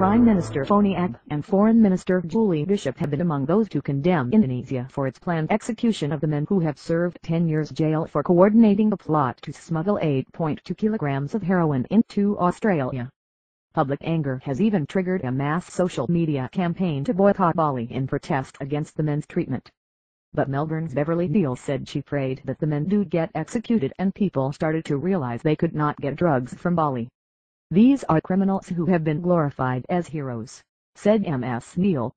Prime Minister Tony Abbott and Foreign Minister Julie Bishop have been among those to condemn Indonesia for its planned execution of the men who have served 10 years jail for coordinating a plot to smuggle 8.2 kilograms of heroin into Australia. Public anger has even triggered a mass social media campaign to boycott Bali in protest against the men's treatment. But Melbourne's Beverly Deal said she prayed that the men do get executed and people started to realize they could not get drugs from Bali. "These are criminals who have been glorified as heroes," said Ms. Neal.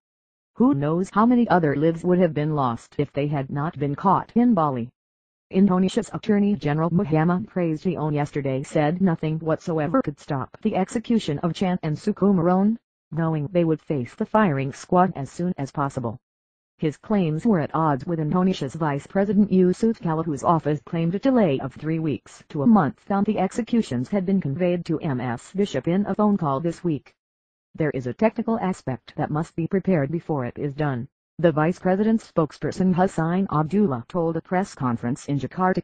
"Who knows how many other lives would have been lost if they had not been caught in Bali." Indonesia's Attorney General Muhammad Prasetyo yesterday said nothing whatsoever could stop the execution of Chan and Sukumaron, knowing they would face the firing squad as soon as possible. His claims were at odds with Indonesia's Vice President Yusuf Kala, whose office claimed a delay of 3 weeks to a month on the executions had been conveyed to Ms. Bishop in a phone call this week. "There is a technical aspect that must be prepared before it is done," the Vice President's spokesperson Hussein Abdullah told a press conference in Jakarta.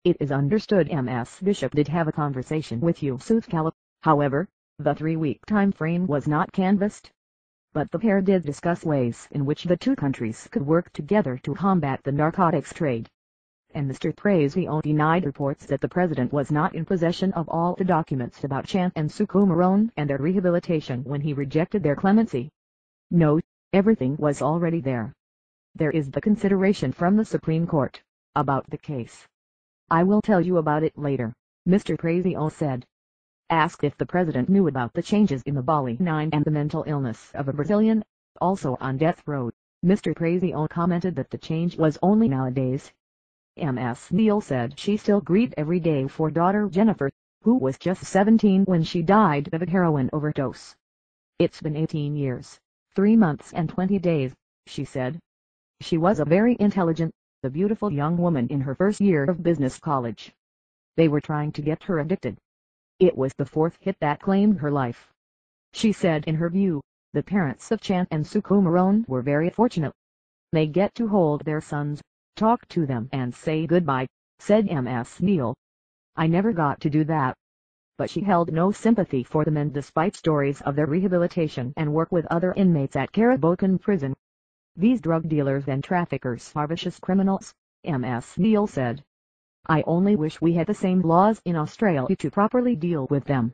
"It is understood Ms. Bishop did have a conversation with Yusuf Kala, however, the 3-week time frame was not canvassed. But the pair did discuss ways in which the two countries could work together to combat the narcotics trade." And Mr. Prasetyo denied reports that the president was not in possession of all the documents about Chan and Sukumaron and their rehabilitation when he rejected their clemency. "No, everything was already there. There is the consideration from the Supreme Court about the case. I will tell you about it later," Mr. Prasetyo said. Asked if the president knew about the changes in the Bali Nine and the mental illness of a Brazilian, also on death row, Mr. Prasetyo commented that the change was only nowadays. Ms. Neal said she still grieved every day for daughter Jennifer, who was just 17 when she died of a heroin overdose. "It's been 18 years, 3 months and 20 days, she said. She was a very intelligent, a beautiful young woman in her first year of business college. They were trying to get her addicted. It was the 4th hit that claimed her life." She said in her view, the parents of Chan and Sukumaron were very fortunate. "They get to hold their sons, talk to them and say goodbye," said Ms. Neal. "I never got to do that." But she held no sympathy for the men despite stories of their rehabilitation and work with other inmates at Karabokan prison. "These drug dealers and traffickers are vicious criminals," Ms. Neal said. "I only wish we had the same laws in Australia to properly deal with them.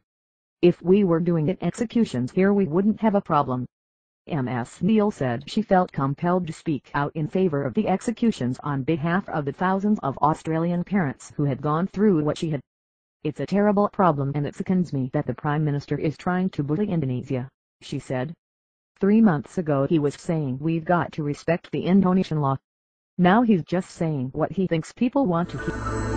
If we were doing executions here we wouldn't have a problem." Ms. Neal said she felt compelled to speak out in favor of the executions on behalf of the thousands of Australian parents who had gone through what she had. "It's a terrible problem and it sickens me that the Prime Minister is trying to bully Indonesia," she said. 3 months ago he was saying we've got to respect the Indonesian law. Now he's just saying what he thinks people want to hear.